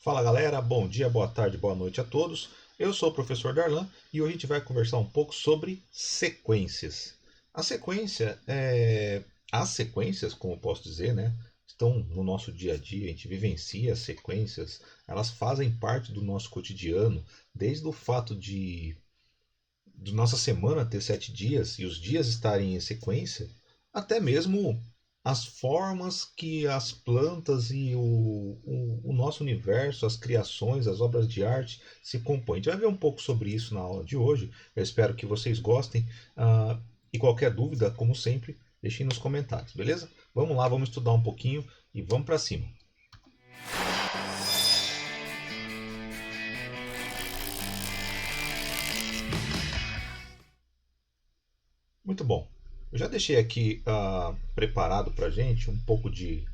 Fala galera, bom dia, boa tarde, boa noite a todos. Eu sou o professor Darlan e hoje a gente vai conversar um pouco sobre sequências. A sequência é... As sequências, como eu posso dizer, né, estão no nosso dia a dia, a gente vivencia as sequências, elas fazem parte do nosso cotidiano, desde o fato de nossa semana ter 7 dias e os dias estarem em sequência, até mesmo as formas que as plantas e o nosso universo, as criações, as obras de arte se compõem. A gente vai ver um pouco sobre isso na aula de hoje. Eu espero que vocês gostem. E qualquer dúvida, como sempre, deixem nos comentários, beleza? Vamos lá, vamos estudar um pouquinho e vamos para cima. Muito bom. Eu já deixei aqui preparado para a gente um pouco de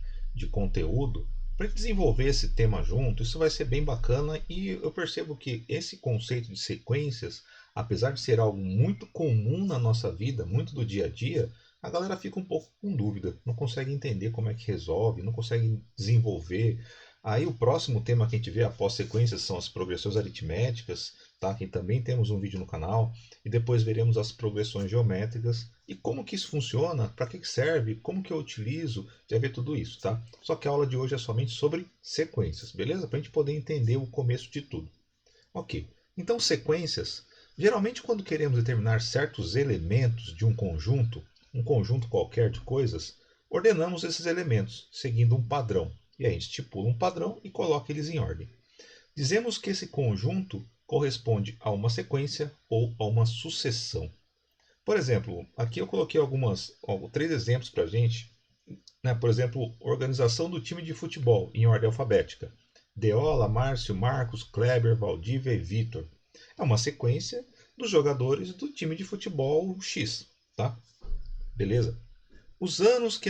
conteúdo para desenvolver esse tema junto. Isso vai ser bem bacana e eu percebo que esse conceito de sequências, apesar de ser algo muito comum na nossa vida, muito do dia a dia, a galera fica um pouco com dúvida, não consegue entender como é que resolve, não consegue desenvolver. Aí o próximo tema que a gente vê após sequências são as progressões aritméticas, tá? Que também temos um vídeo no canal, e depois veremos as progressões geométricas e como que isso funciona, para que serve, como que eu utilizo, já ver tudo isso, tá? Só que a aula de hoje é somente sobre sequências, beleza? Para a gente poder entender o começo de tudo. Ok, então sequências, geralmente quando queremos determinar certos elementos de um conjunto qualquer de coisas, ordenamos esses elementos seguindo um padrão. E aí a gente estipula um padrão e coloca eles em ordem. Dizemos que esse conjunto corresponde a uma sequência ou a uma sucessão. Por exemplo, aqui eu coloquei três exemplos para a gente. Né? Por exemplo, organização do time de futebol em ordem alfabética. Deola, Márcio, Marcos, Kleber, Valdívia e Vitor. É uma sequência dos jogadores do time de futebol X. Tá? Beleza? Os anos que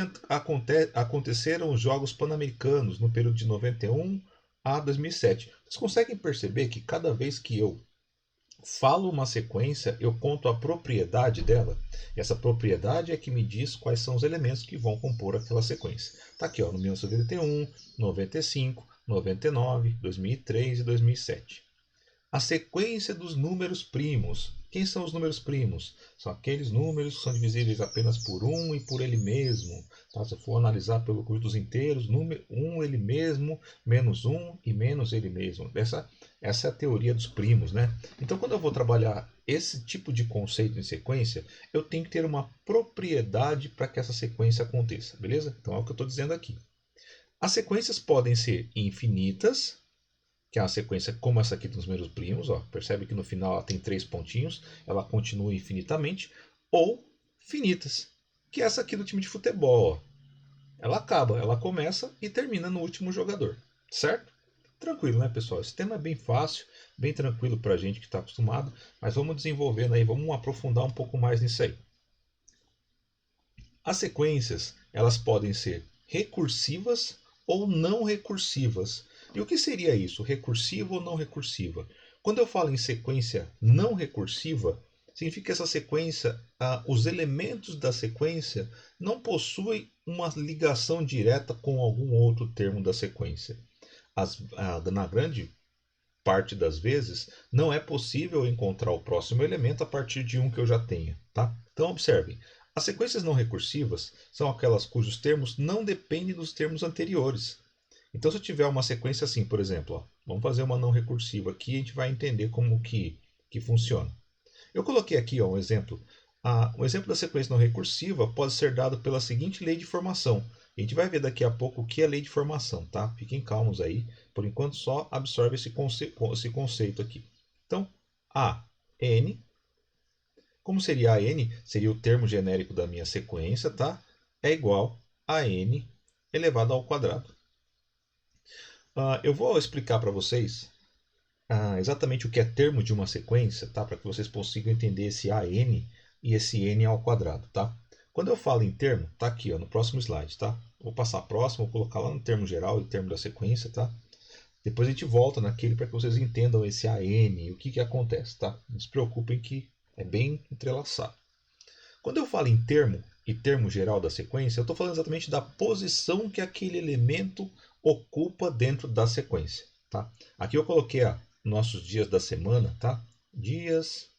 aconteceram os Jogos Pan-Americanos no período de 91 a 2007. Vocês conseguem perceber que cada vez que eu falo uma sequência, eu conto a propriedade dela? E essa propriedade é que me diz quais são os elementos que vão compor aquela sequência. Está aqui, ó, no 1991, 95, 99, 2003 e 2007. A sequência dos números primos. Quem são os números primos? São aqueles números que são divisíveis apenas por 1 e por ele mesmo. Tá? Se eu for analisar pelo conjunto dos inteiros, 1 ele mesmo, menos 1 e menos ele mesmo. Essa é a teoria dos primos. Né? Então, quando eu vou trabalhar esse tipo de conceito em sequência, eu tenho que ter uma propriedade para que essa sequência aconteça. Beleza? Então, é o que eu estou dizendo aqui. As sequências podem ser infinitas, que é uma sequência como essa aqui dos números primos, ó. Percebe que no final ela tem 3 pontinhos, ela continua infinitamente, ou finitas, que é essa aqui do time de futebol. Ó. Ela começa e termina no último jogador, certo? Tranquilo, né, pessoal? Esse tema é bem fácil, bem tranquilo para a gente que está acostumado, mas vamos desenvolvendo aí, vamos aprofundar um pouco mais nisso aí. As sequências, elas podem ser recursivas ou não recursivas. E o que seria isso, recursiva ou não recursiva? Quando eu falo em sequência não recursiva, significa que essa sequência, os elementos da sequência não possuem uma ligação direta com algum outro termo da sequência. Na grande parte das vezes, não é possível encontrar o próximo elemento a partir de um que eu já tenha. Tá? Então observem, as sequências não recursivas são aquelas cujos termos não dependem dos termos anteriores. Então, se eu tiver uma sequência assim, por exemplo, ó, vamos fazer uma não recursiva aqui e a gente vai entender como que funciona. Eu coloquei aqui ó, um exemplo. O exemplo da sequência não recursiva pode ser dado pela seguinte lei de formação. A gente vai ver daqui a pouco o que é lei de formação, tá? Fiquem calmos aí. Por enquanto, só absorve esse conceito aqui. Então, a n, como seria a n? Seria o termo genérico da minha sequência, tá? É igual a n elevado ao quadrado. Eu vou explicar para vocês exatamente o que é termo de uma sequência, tá? Para que vocês consigam entender esse AN e esse N ao quadrado. Tá? Quando eu falo em termo, tá aqui ó, no próximo slide. Tá? Vou passar próximo, vou colocar lá no termo geral e termo da sequência. Tá? Depois a gente volta naquele para que vocês entendam esse AN e o que acontece. Tá? Não se preocupem que é bem entrelaçado. Quando eu falo em termo e termo geral da sequência, eu estou falando exatamente da posição que aquele elemento ocupa dentro da sequência. tá? Aqui eu coloquei nossos dias da semana, tá? Dias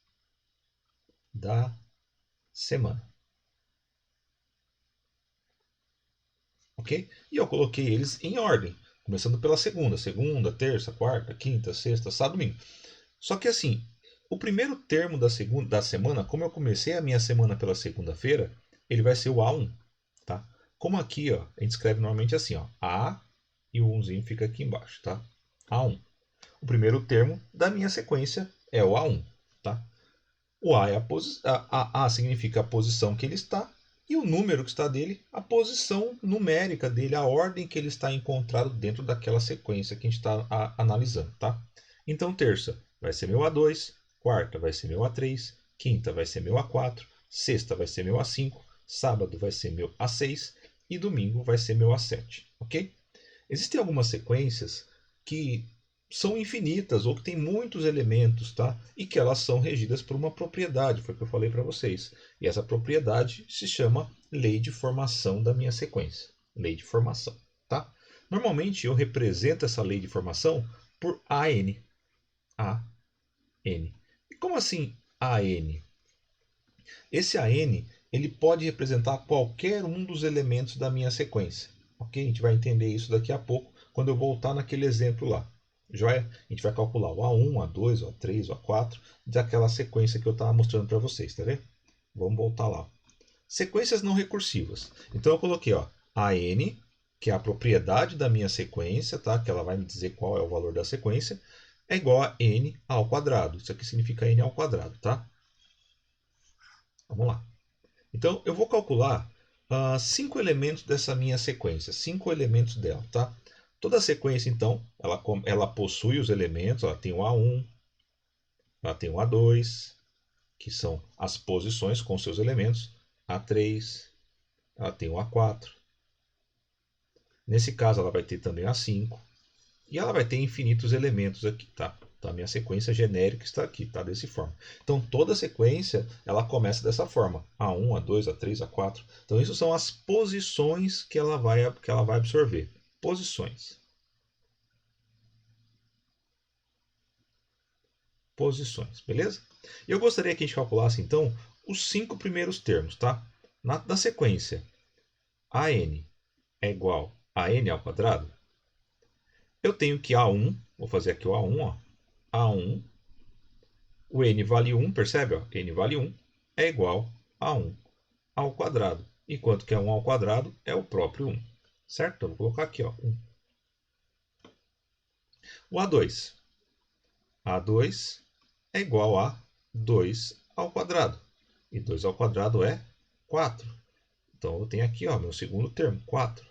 da semana. Ok? E eu coloquei eles em ordem, começando pela segunda, terça, quarta, quinta, sexta, sábado, domingo. Só que assim, o primeiro termo da semana, como eu comecei a minha semana pela segunda-feira, ele vai ser o A1, tá? Como aqui, ó, a gente escreve normalmente assim, ó, A e o 1zinho fica aqui embaixo, tá? A1. O primeiro termo da minha sequência é o A1, tá? O A, a significa a posição que ele está, e o número que está dele, a posição numérica dele, a ordem que ele está encontrado dentro daquela sequência que a gente está analisando, tá? Então, terça vai ser meu A2, quarta vai ser meu A3, quinta vai ser meu A4, sexta vai ser meu A5, sábado vai ser meu A6 e domingo vai ser meu A7, ok? Existem algumas sequências que são infinitas ou que têm muitos elementos, tá? E que elas são regidas por uma propriedade, foi o que eu falei para vocês. E essa propriedade se chama lei de formação da minha sequência. Lei de formação, tá? Normalmente eu represento essa lei de formação por AN. AN. E como assim AN? Esse AN ele pode representar qualquer um dos elementos da minha sequência. Ok? A gente vai entender isso daqui a pouco quando eu voltar naquele exemplo lá. Joia? A gente vai calcular o A1, o A2, o A3, o A4 daquela sequência que eu estava mostrando para vocês, tá vendo? Vamos voltar lá. Sequências não recursivas. Então eu coloquei ó, AN, que é a propriedade da minha sequência, tá? Que ela vai me dizer qual é o valor da sequência, é igual a n ao quadrado. Isso aqui significa n ao quadrado, tá? Vamos lá. Então eu vou calcular 5 elementos dessa minha sequência, 5 elementos dela, tá? Toda a sequência, então, ela possui os elementos, ela tem o A1, ela tem o A2, que são as posições com seus elementos, A3, ela tem o A4. Nesse caso, ela vai ter também o A5, e ela vai ter infinitos elementos aqui, tá? Então, a minha sequência genérica está aqui, tá? Dessa forma. Então, toda a sequência, ela começa dessa forma. A1, A2, A3, A4. Então, isso são as posições que ela vai absorver. Posições. Posições, beleza? E eu gostaria que a gente calculasse, então, os 5 primeiros termos, tá? Na sequência, AN é igual a N ao quadrado. Eu tenho que A1, vou fazer aqui o A1, ó. A1, o N vale 1, percebe? Ó? N vale 1 é igual a 1 ao quadrado. E quanto que é 1 ao quadrado? É o próprio 1. Certo? Então, vou colocar aqui, ó, 1. O A2. A2 é igual a 2 ao quadrado. E 2 ao quadrado é 4. Então, eu tenho aqui ó, meu segundo termo, 4.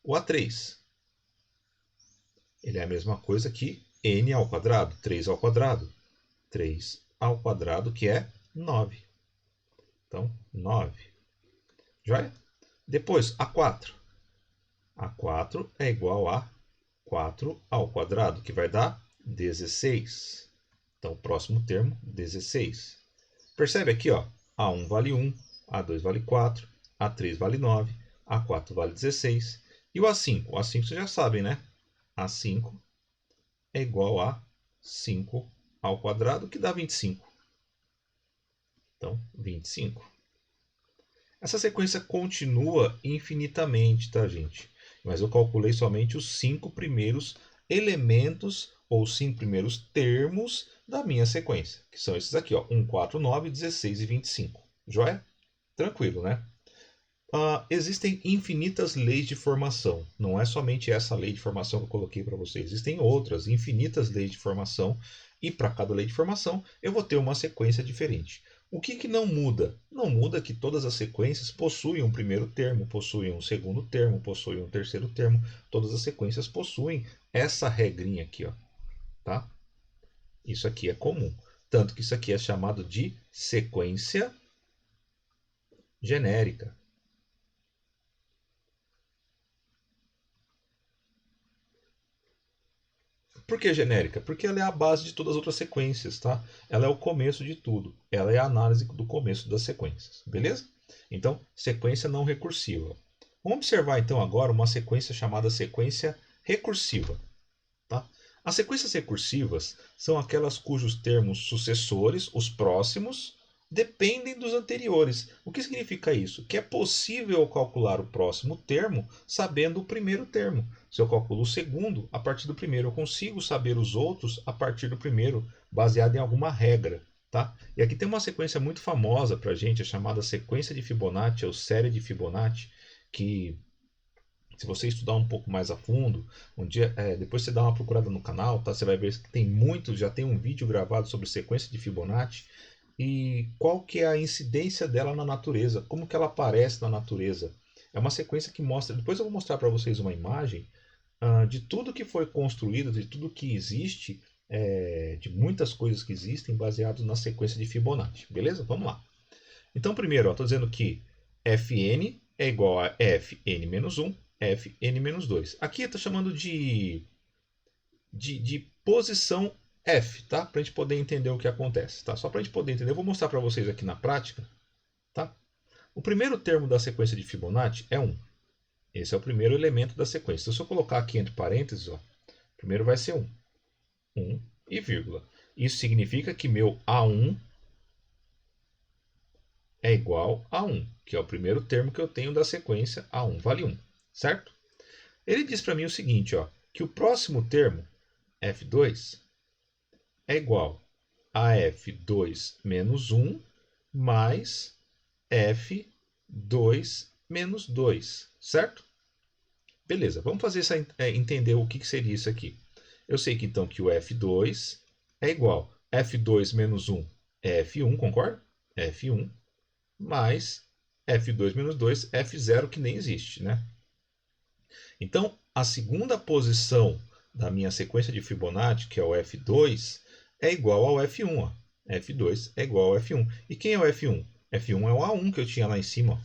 O A3. Ele é a mesma coisa que n ao quadrado, 3 ao quadrado. 3 ao quadrado, que é 9. Então, 9. Joia? Depois, A4. A4 é igual a 4 ao quadrado, que vai dar 16. Então, o próximo termo, 16. Percebe aqui, ó, A1 vale 1, A2 vale 4, A3 vale 9, A4 vale 16. E o A5? O A5 vocês já sabem, né? A5 é igual a 5 ao quadrado, que dá 25. Então, 25. Essa sequência continua infinitamente, tá, gente? Mas eu calculei somente os 5 primeiros elementos ou 5 primeiros termos da minha sequência, que são esses aqui, ó, 1, 4, 9, 16 e 25. Joia? Tranquilo, né? Existem infinitas leis de formação. Não é somente essa lei de formação que eu coloquei para vocês. Existem outras infinitas leis de formação. E para cada lei de formação eu vou ter uma sequência diferente. O que não muda? Não muda que todas as sequências possuem um primeiro termo, possuem um segundo termo, possuem um terceiro termo. Todas as sequências possuem essa regrinha aqui, ó, tá? Isso aqui é comum. Tanto que isso aqui é chamado de sequência genérica. Por que genérica? Porque ela é a base de todas as outras sequências, tá? Ela é o começo de tudo. Ela é a análise do começo das sequências, beleza? Então, sequência não recursiva. Vamos observar então agora uma sequência chamada sequência recursiva. As sequências recursivas são aquelas cujos termos sucessores, os próximos, dependem dos anteriores. O que significa isso? Que é possível calcular o próximo termo sabendo o primeiro termo. Se eu calculo o segundo, a partir do primeiro eu consigo saber os outros a partir do primeiro, baseado em alguma regra. Tá? E aqui tem uma sequência muito famosa para a gente, é chamada sequência de Fibonacci, ou série de Fibonacci, que se você estudar um pouco mais a fundo, um dia, depois você dá uma procurada no canal, tá? Você vai ver que tem muitos, já tem um vídeo gravado sobre sequência de Fibonacci e qual que é a incidência dela na natureza, como que ela aparece na natureza. É uma sequência que mostra, depois eu vou mostrar para vocês uma imagem de tudo que foi construído, de tudo que existe, de muitas coisas que existem baseados na sequência de Fibonacci. Beleza? Vamos lá. Então, primeiro, estou dizendo que Fn é igual a Fn menos 1, Fn menos 2. Aqui está chamando de posição F, tá? Para a gente poder entender o que acontece. Tá? Só para a gente poder entender, eu vou mostrar para vocês aqui na prática. Tá? O primeiro termo da sequência de Fibonacci é 1. Esse é o primeiro elemento da sequência. Se eu colocar aqui entre parênteses, ó, primeiro vai ser 1. 1 e vírgula. Isso significa que meu A1 é igual a 1, que é o primeiro termo que eu tenho da sequência. A1 vale 1, certo? Ele diz para mim o seguinte, ó, que o próximo termo, F2, é igual a F2 menos 1 mais F2 menos 2, certo? Beleza, vamos fazer entender o que seria isso aqui. Eu sei que então que o F2 é igual a F2 menos 1 é F1, concorda? F1 mais F2 menos 2, F0 que nem existe, né? Então, a segunda posição da minha sequência de Fibonacci, que é o F2, é igual ao F1. Ó. F2 é igual ao F1. E quem é o F1? F1 é o A1 que eu tinha lá em cima. Ó.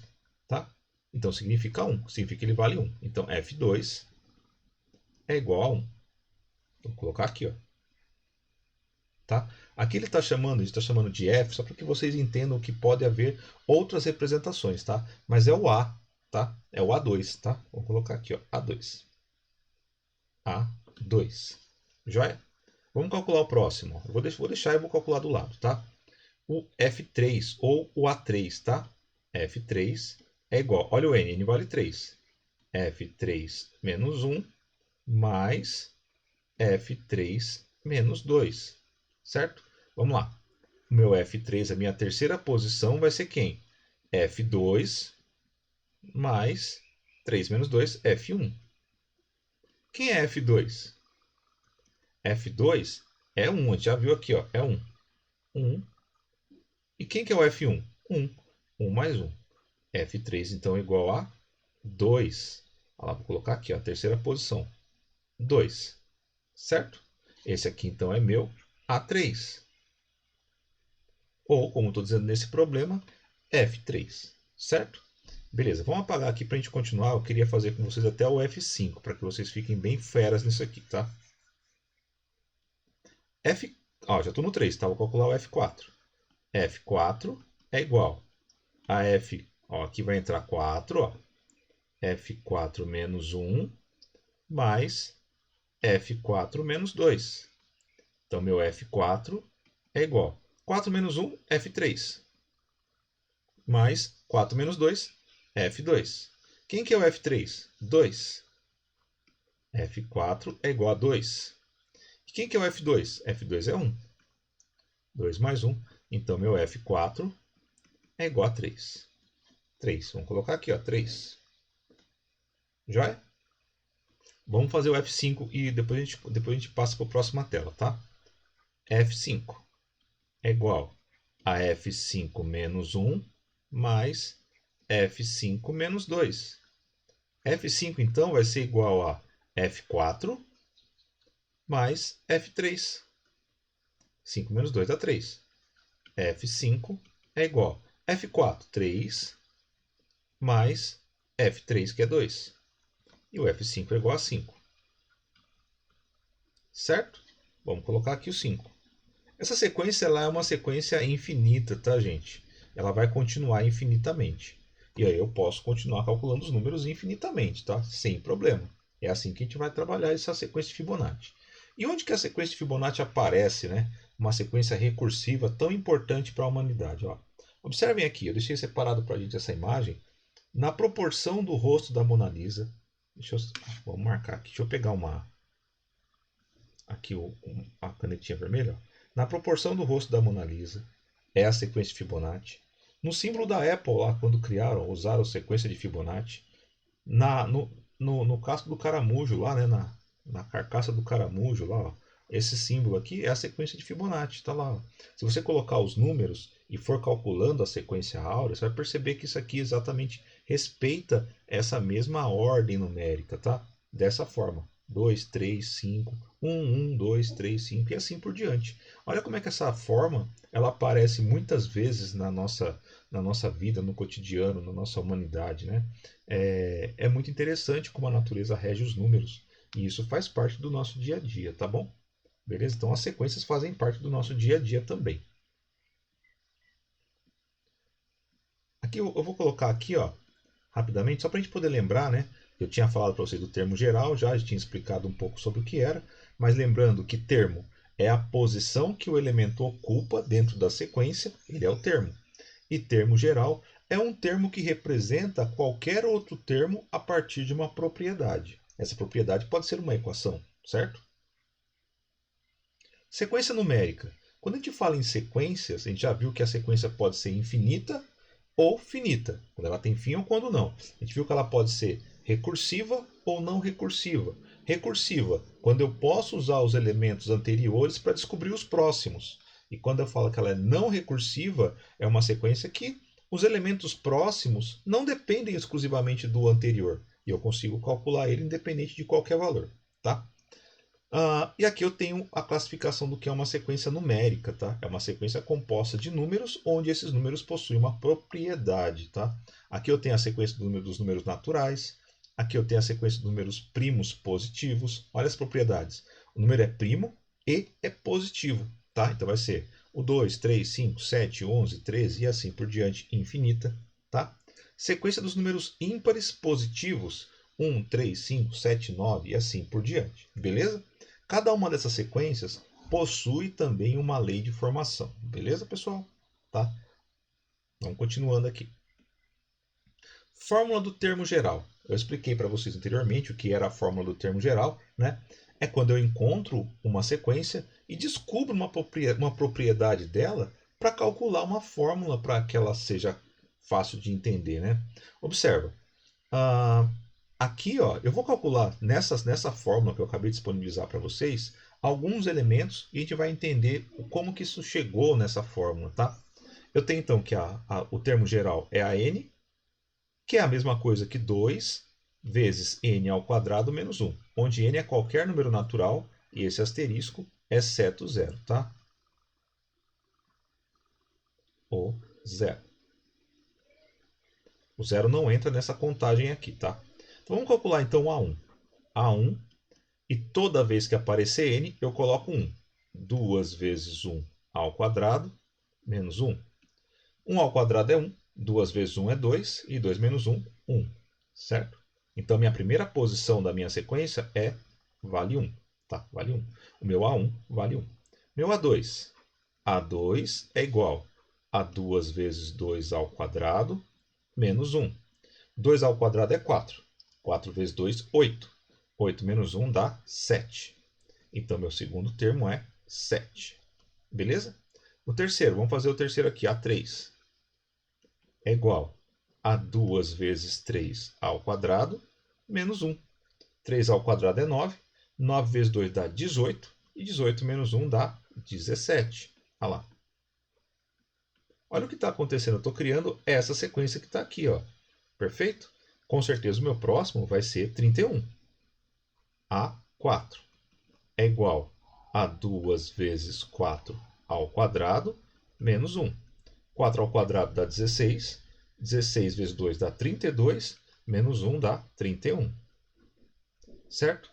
Tá? Então, significa 1. Significa que ele vale 1. Então, F2 é igual a 1. Vou colocar aqui. Ó. Tá? Aqui ele está chamando de F, só para que vocês entendam que pode haver outras representações. Tá? Mas é o A. Tá? É o A2. Tá? Vou colocar aqui. Ó, A2. A2. Joia? Vamos calcular o próximo. Eu vou deixar e vou calcular do lado, tá? O F3 ou o A3, tá? F3 é igual, olha o N vale 3. F3 menos 1 mais F3 menos 2, certo? Vamos lá. O meu F3, a minha terceira posição, vai ser quem? F2 mais 3 menos 2, F1. Quem é F2? F2 é 1, a gente já viu aqui, ó, é 1. 1. E quem que é o F1? 1. 1 mais 1. F3 então é igual a 2. Olha lá, vou colocar aqui, ó, a terceira posição. 2. Certo? Esse aqui então é meu A3. Ou, como estou dizendo nesse problema, F3. Certo? Beleza, vamos apagar aqui para a gente continuar. Eu queria fazer com vocês até o F5, para que vocês fiquem bem feras nisso aqui, tá? Já estou no 3, tá? Vou calcular o F4. F4 é igual a F, aqui vai entrar 4, ó, F4 menos 1 mais F4 menos 2. Então, meu F4 é igual a 4 menos 1, F3, mais 4 menos 2, F2. Quem que é o F3? 2. F4 é igual a 2. Quem que é o F2? F2 é 1. 2 mais 1. Então, meu F4 é igual a 3. 3. Vamos colocar aqui, ó, 3. Joia? Vamos fazer o F5 e depois a gente passa para a próxima tela, tá? F5 é igual a F5 menos 1 mais F5 menos 2. F5, então, vai ser igual a F4 mais F3. 5 menos 2 dá 3. F5 é igual a F4, 3, mais F3, que é 2. E o F5 é igual a 5. Certo? Vamos colocar aqui o 5. Essa sequência ela é uma sequência infinita, tá, gente? Ela vai continuar infinitamente. E aí eu posso continuar calculando os números infinitamente, tá? Sem problema. É assim que a gente vai trabalhar essa sequência de Fibonacci. E onde que a sequência de Fibonacci aparece, né? Uma sequência recursiva tão importante para a humanidade. Ó. Observem aqui, eu deixei separado para a gente essa imagem. Na proporção do rosto da Mona Lisa. Vamos marcar aqui. Deixa eu pegar aqui a canetinha vermelha. Ó. Na proporção do rosto da Mona Lisa é a sequência de Fibonacci. No símbolo da Apple, lá, quando criaram, usaram a sequência de Fibonacci. No casco do caramujo, lá, né, na carcaça do caramujo, lá, ó, esse símbolo aqui é a sequência de Fibonacci. Tá lá, ó. Se você colocar os números e for calculando a sequência áurea, você vai perceber que isso aqui exatamente respeita essa mesma ordem numérica, tá? Dessa forma. 2, 3, 5, 1, 1, 2, 3, 5 e assim por diante. Olha como é que essa forma ela aparece muitas vezes na nossa vida, no cotidiano, na nossa humanidade. Né? É muito interessante como a natureza rege os números. E isso faz parte do nosso dia a dia, tá bom? Beleza? Então as sequências fazem parte do nosso dia a dia também. Aqui eu vou colocar aqui, ó, rapidamente, só para a gente poder lembrar, né? Eu tinha falado para vocês do termo geral, já tinha explicado um pouco sobre o que era, mas lembrando que termo é a posição que o elemento ocupa dentro da sequência, ele é o termo. E termo geral é um termo que representa qualquer outro termo a partir de uma propriedade. Essa propriedade pode ser uma equação, certo? Sequência numérica. Quando a gente fala em sequências, a gente já viu que a sequência pode ser infinita ou finita, quando ela tem fim ou quando não. A gente viu que ela pode ser recursiva ou não recursiva. Recursiva, quando eu posso usar os elementos anteriores para descobrir os próximos. E quando eu falo que ela é não recursiva, é uma sequência que os elementos próximos não dependem exclusivamente do anterior. E eu consigo calcular ele independente de qualquer valor. Tá? E aqui eu tenho a classificação do que é uma sequência numérica, tá? É uma sequência composta de números, onde esses números possuem uma propriedade, tá? Aqui eu tenho a sequência dos números naturais, aqui eu tenho a sequência dos números primos positivos. Olha as propriedades. O número é primo e é positivo, tá? Então vai ser o 2, 3, 5, 7, 11, 13 e assim por diante, infinita, tá? Sequência dos números ímpares positivos, 1, 3, 5, 7, 9 e assim por diante, beleza? Cada uma dessas sequências possui também uma lei de formação. Beleza, pessoal? Tá? Vamos continuando aqui. Fórmula do termo geral. Eu expliquei para vocês anteriormente o que era a fórmula do termo geral. Né? É quando eu encontro uma sequência e descubro uma propriedade dela para calcular uma fórmula para que ela seja fácil de entender. Né? Observa. Aqui, ó, eu vou calcular nessa fórmula que eu acabei de disponibilizar para vocês alguns elementos e a gente vai entender como que isso chegou nessa fórmula, tá? Eu tenho então que o termo geral é a n, que é a mesma coisa que 2 vezes n ao quadrado menos 1, onde n é qualquer número natural e esse asterisco exceto zero, tá? O zero. O zero não entra nessa contagem aqui, tá? Então vamos calcular então A1. A1, e toda vez que aparecer n, eu coloco 1. 2 vezes 1 ao quadrado, menos 1. 1 ao quadrado é 1, 2 vezes 1 é 2, e 2 menos 1, 1. Certo? Então, minha primeira posição da minha sequência é vale 1. Tá? Vale 1. O meu A1 vale 1. Meu A2. A2 é igual a 2 vezes 2 ao quadrado, menos 1. 2 ao quadrado é 4. 4 vezes 2, 8. 8 menos 1 dá 7. Então, meu segundo termo é 7. Beleza? O terceiro, vamos fazer o terceiro aqui, A3. É igual a 2 vezes 3 ao quadrado, menos 1. 3 ao quadrado é 9. 9 vezes 2 dá 18. E 18 menos 1 dá 17. Olha lá. Olha o que está acontecendo. Eu estou criando essa sequência que está aqui. Ó. Perfeito? Com certeza o meu próximo vai ser 31. A4 é igual a 2 vezes 4 ao quadrado, menos 1. 4 ao quadrado dá 16. 16 vezes 2 dá 32. Menos 1 dá 31. Certo?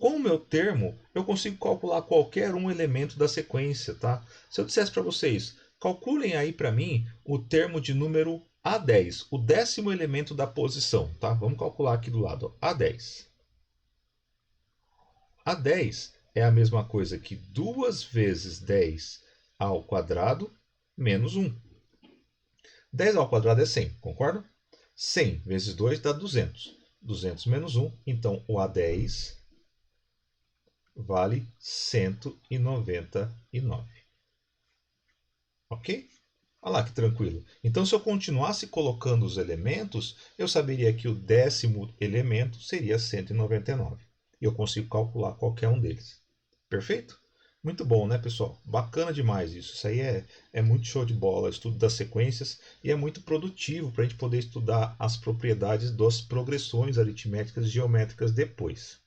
Com o meu termo, eu consigo calcular qualquer um elemento da sequência. Tá? Se eu dissesse para vocês, calculem aí para mim o termo de número A10, o 10º elemento da posição. Tá? Vamos calcular aqui do lado. Ó. A10. A10 é a mesma coisa que 2 vezes 10 ao quadrado menos 1. 10 ao quadrado é 100, concorda? 100 vezes 2 dá 200. 200 menos 1, então o A10 vale 199. Ok? Olha lá que tranquilo. Então, se eu continuasse colocando os elementos, eu saberia que o 10º elemento seria 199. E eu consigo calcular qualquer um deles. Perfeito? Muito bom, né, pessoal? Bacana demais isso. Isso aí é muito show de bola, estudo das sequências, e é muito produtivo para a gente poder estudar as propriedades das progressões aritméticas e geométricas depois.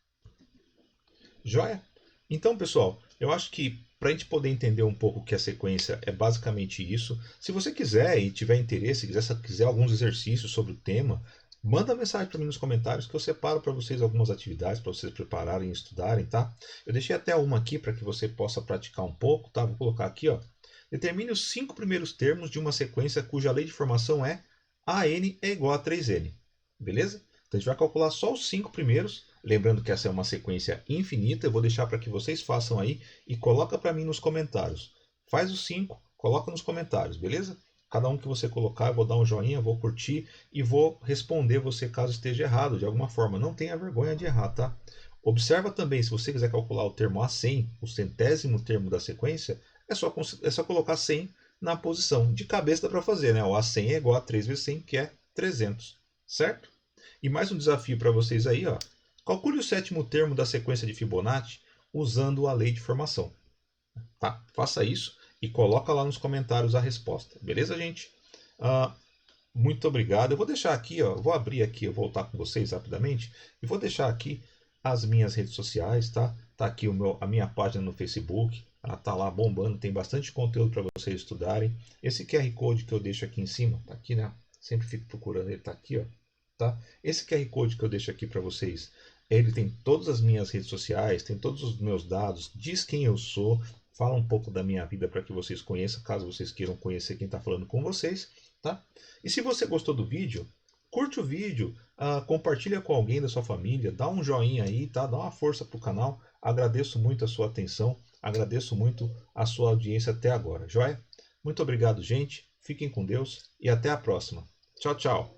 Joia? Então, pessoal, eu acho que para a gente poder entender um pouco o que é sequência é basicamente isso. Se você quiser e tiver interesse, quiser alguns exercícios sobre o tema, manda mensagem para mim nos comentários que eu separo para vocês algumas atividades para vocês prepararem e estudarem, tá? Eu deixei até uma aqui para que você possa praticar um pouco, tá? Vou colocar aqui, ó. Determine os 5 primeiros termos de uma sequência cuja lei de formação é AN é igual a 3N. Beleza? Então a gente vai calcular só os 5 primeiros. Lembrando que essa é uma sequência infinita, eu vou deixar para que vocês façam aí e coloca para mim nos comentários. Faz os 5, coloca nos comentários, beleza? Cada um que você colocar, eu vou dar um joinha, vou curtir e vou responder você caso esteja errado de alguma forma. Não tenha vergonha de errar, tá? Observa também, se você quiser calcular o termo A100, o centésimo termo da sequência, é só colocar 100 na posição. De cabeça dá para fazer, né? O A100 é igual a 3 vezes 100, que é 300, certo? E mais um desafio para vocês aí, ó. Calcule o 7º termo da sequência de Fibonacci usando a lei de formação. Tá? Faça isso e coloca lá nos comentários a resposta. Beleza, gente? Muito obrigado. Eu vou deixar aqui, ó, vou abrir aqui, eu vou voltar com vocês rapidamente e vou deixar aqui as minhas redes sociais, tá? Tá aqui a minha página no Facebook, ela tá lá bombando, tem bastante conteúdo para vocês estudarem. Esse QR Code que eu deixo aqui em cima, tá aqui, né? Sempre fico procurando, ele tá aqui, ó. Tá? Esse QR Code que eu deixo aqui para vocês, ele tem todas as minhas redes sociais, tem todos os meus dados, diz quem eu sou, fala um pouco da minha vida para que vocês conheçam, caso vocês queiram conhecer quem está falando com vocês, tá? E se você gostou do vídeo, curte o vídeo, compartilha com alguém da sua família, dá um joinha aí, tá? Dá uma força pro canal. Agradeço muito a sua atenção, agradeço muito a sua audiência até agora, joia? Muito obrigado, gente. Fiquem com Deus e até a próxima. Tchau, tchau.